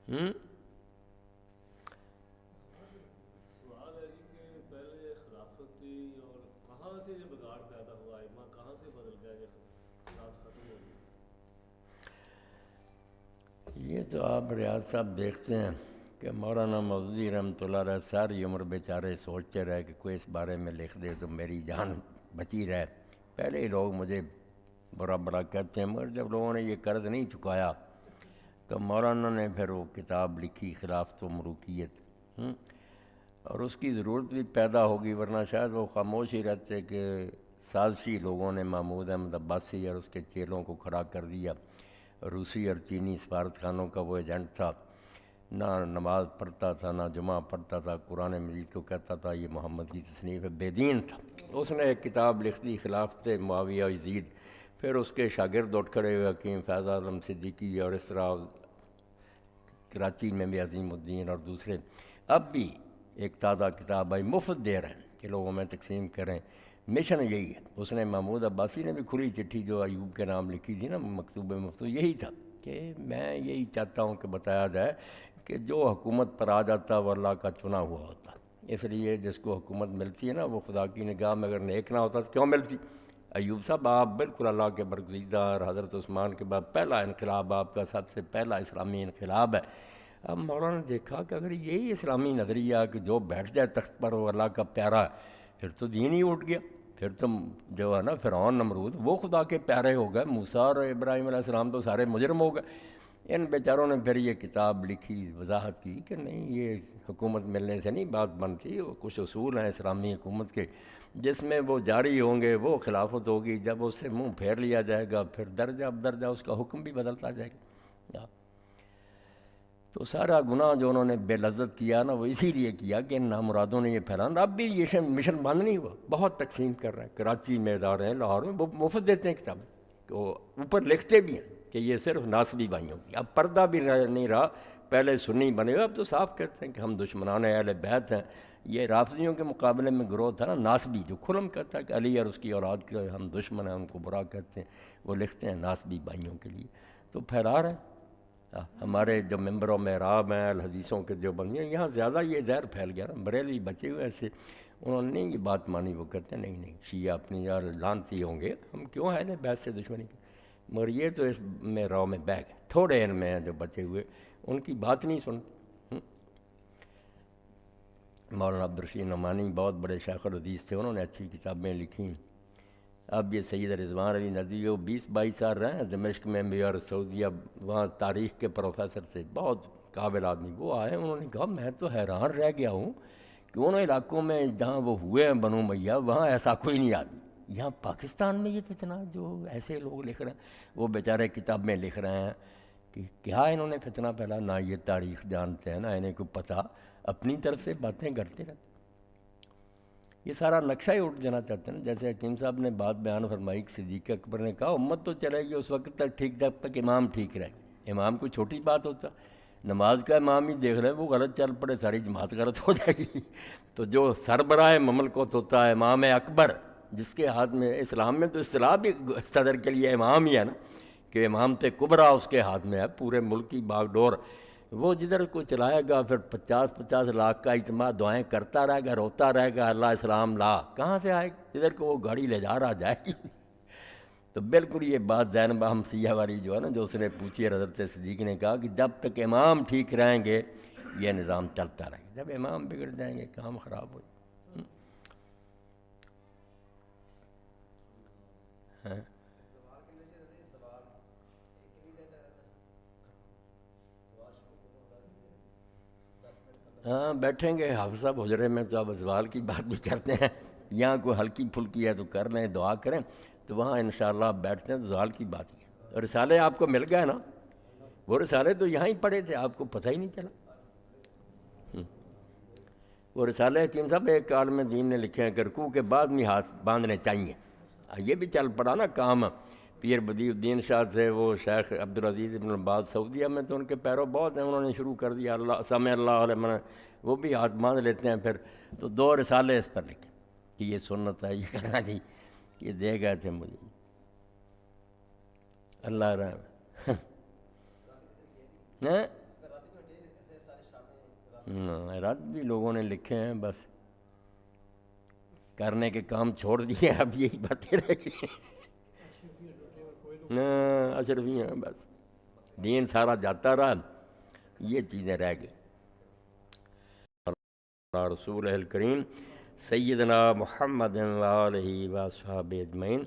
ہوں سوال ہے جی کہ پہلے خلافت تھی اور کہاں سے یہ بگاڑ پیدا ہوا، ائمہ کہاں سے بدل گیا کہ خلافت ختم ہو گئی؟ یہ تو آپ ریاض صاحب دیکھتے ہیں کہ مولانا مودودی رحمۃ اللہ علیہ ساری عمر بیچارے سوچتے رہے کہ کوئی اس بارے میں لکھ دے تو میری جان بچی رہے. پہلے ہی لوگ مجھے برا بڑا کہتے ہیں، مگر جب لوگوں نے یہ قرض نہیں چکایا تو مولانا نے پھر وہ کتاب لکھی خلافت و ملوکیت، اور اس کی ضرورت بھی پیدا ہوگی، ورنہ شاید وہ خاموش ہی رہتے کہ سازشی لوگوں نے محمود احمد عباسی اور اس کے چیلوں کو کھڑا کر دیا. روسی اور چینی سفارت خانوں کا وہ ایجنٹ تھا، نہ نماز پڑھتا تھا نہ جمعہ پڑھتا تھا، قرآن مجید کو کہتا تھا یہ محمد کی تصنیف ہے، بے دین تھا. اس نے ایک کتاب لکھ دی خلافت معاویہ و یزید. پھر اس کے شاگرد اٹھ کھڑے ہوئے حکیم فیض عالم صدیقی اور اس طرح کراچی میں بھی عظیم الدین اور دوسرے. اب بھی ایک تازہ کتاب آئی، مفت دے رہے ہیں کہ لوگوں میں تقسیم کریں. مشن یہی ہے. اس نے محمود عباسی نے بھی کھلی چٹھی جو ایوب کے نام لکھی تھی نا مکتوب مفتو، یہی تھا کہ میں یہی چاہتا ہوں کہ بتایا جائے کہ جو حکومت پر آ جاتا وہ اللہ کا چنا ہوا ہوتا. اس لیے جس کو حکومت ملتی ہے نا وہ خدا کی نگاہ میں اگر نیک نہ ہوتا تو کیوں ملتی؟ ایوب صاحب آپ بالکل اللہ کے برگزیدہ اور حضرت عثمان کے بعد پہلا انقلاب آپ کا سب سے پہلا اسلامی انقلاب ہے. اب مولانا نے دیکھا کہ اگر یہی اسلامی نظریہ کہ جو بیٹھ جائے تخت پر وہ اللہ کا پیارا ہے، پھر تو دین ہی اٹھ گیا. پھر تو جو ہے نا فرعون نمرود وہ خدا کے پیارے ہو گئے، موسیٰ اور ابراہیم علیہ السلام تو سارے مجرم ہو گئے. ان بیچاروں نے پھر یہ کتاب لکھی، وضاحت کی کہ نہیں یہ حکومت ملنے سے نہیں بات بنتی، وہ کچھ اصول ہیں اسلامی حکومت کے جس میں وہ جاری ہوں گے، وہ خلافت ہوگی. جب اس سے منہ پھیر لیا جائے گا پھر درجہ بدرجہ اس کا حکم بھی بدلتا جائے گا. تو سارا گناہ جو انہوں نے بے لذت کیا نا وہ اسی لیے کیا کہ ان نامرادوں نے یہ پھیلانا. اب بھی یہ مشن بند نہیں ہوا، بہت تقسیم کر رہے ہیں. کراچی میں ادارے ہیں، لاہور میں، وہ مفت دیتے ہیں کتابیں، تو اوپر لکھتے بھی ہیں کہ یہ صرف ناسبی بھائیوں کی. اب پردہ بھی نہیں رہا، پہلے سنی بنے ہوئے، اب تو صاف کہتے ہیں کہ ہم دشمنان اہل بیت ہیں. یہ رافضیوں کے مقابلے میں گروہ تھا نا ناسبی، جو کھلم کہتا ہے کہ علی اور اس کی اولاد کے ہم دشمن ہیں، ان کو برا کہتے ہیں. وہ لکھتے ہیں ناسبی بھائیوں کے لیے، تو پھیلا رہے ہیں. ہمارے جو ممبر و محراب ہیں الحدیثوں کے جو بنی ہیں، یہاں زیادہ یہ زہر پھیل گیا نا. بریلوی بچے ہوئے ایسے، انہوں نے یہ بات مانی. وہ کہتے ہیں نہیں نہیں شیعہ اپنی یار لانتی ہوں گے، ہم کیوں ہیں بیت سے دشمنی کی. مگر یہ تو اس میں رو میں بہ گئے. تھوڑے ان میں ہیں جو بچے ہوئے، ان کی بات نہیں سنتے. مولانا عبدالرشید نعمانی بہت بڑے شیخ الحدیث تھے، انہوں نے اچھی کتابیں لکھیں. اب یہ سید رضوان علی ندوی وہ 20-22 سال رہے ہیں دمشق میں بھی اور سعودیہ، وہاں تاریخ کے پروفیسر تھے، بہت قابل آدمی. وہ آئے، انہوں نے کہا میں تو حیران رہ گیا ہوں کہ ان علاقوں میں جہاں وہ ہوئے ہیں بنو امیہ، وہاں ایسا کوئی نہیں آدمی. یہاں پاکستان میں یہ فتنہ جو ایسے لوگ لکھ رہے ہیں، وہ بیچارے کتابیں لکھ رہے ہیں کہ کیا انہوں نے فتنہ پھیلا. نہ یہ تاریخ جانتے ہیں نہ انہیں کوئی پتہ، اپنی طرف سے باتیں کرتے رہتے. یہ سارا نقشہ ہی اٹھ جانا چاہتے ہیں نا. جیسے حکیم صاحب نے بات بیان فرمائی کہ صدیق اکبر نے کہا امت تو چلے گی اس وقت تک ٹھیک جب تک امام ٹھیک رہے. امام کوئی چھوٹی بات ہوتا، نماز کا امام ہی دیکھ رہے ہیں وہ غلط چل پڑے ساری جماعت غلط ہو جائے گی. تو جو سربراہ مملکت ہوتا ہے امام اکبر، جس کے ہاتھ میں، اسلام میں تو اصطلاح بھی صدر کے لیے امام ہی ہے نا، کہ امامت کبریٰ اس کے ہاتھ میں ہے، پورے ملک کی باغ ڈور. وہ جدھر کو چلائے گا پھر 50-50 لاکھ کا اجتماع دعائیں کرتا رہے گا، روتا رہے گا اللہ اسلام لا. کہاں سے آئے گا جدھر کو وہ گاڑی لے جا رہا جائے گی. تو بالکل یہ بات زینب حمصیہ والی جو ہے نا، جو اس نے پوچھی ہے حضرت صدیق نے کہا کہ جب تک امام ٹھیک رہیں گے یہ نظام چلتا رہے گا، جب امام بگڑ جائیں گے کام خراب ہو جائے. ہاں بیٹھیں گے حافظ صاحب حجرے میں تو اب سوال کی بات بھی کرتے ہیں. یہاں کوئی ہلکی پھلکی ہے تو کر لیں، دعا کریں. تو وہاں انشاءاللہ آپ بیٹھتے ہیں تو سوال کی بات ہی ہے. اور رسالے آپ کو مل گئے نا، وہ رسالے تو یہاں ہی پڑے تھے، آپ کو پتہ ہی نہیں چلا. وہ رسالے حکیم صاحب ایک عالم دین نے لکھے ہیں کہ رکوع کے بعد میں ہاتھ باندھنے چاہیے. یہ بھی چل پڑا نا کام. پیر بدیع الدین شاہ تھے، وہ شیخ عبدالعزیز ابن باز سعودیہ میں، تو ان کے پیرو بہت ہیں، انہوں نے شروع کر دیا اللہ سمع اللہ علیہ، وہ بھی ہاتھ باندھ لیتے ہیں. پھر تو 2 رسالے اس پر لکھے کہ یہ سنت ہے، یہ کرنا چاہیے. یہ دے گئے تھے مجھے اللہ رحم. رد بھی لوگوں نے لکھے ہیں، بس کرنے کے کام چھوڑ دیے، اب یہی باتیں رہ گئی اشرفیاں، بس دین سارا جاتا رہا، یہ چیزیں رہ گئی۔ رسول الکریم سیدنا محمد و آلہ و اصحابہ اجمعین۔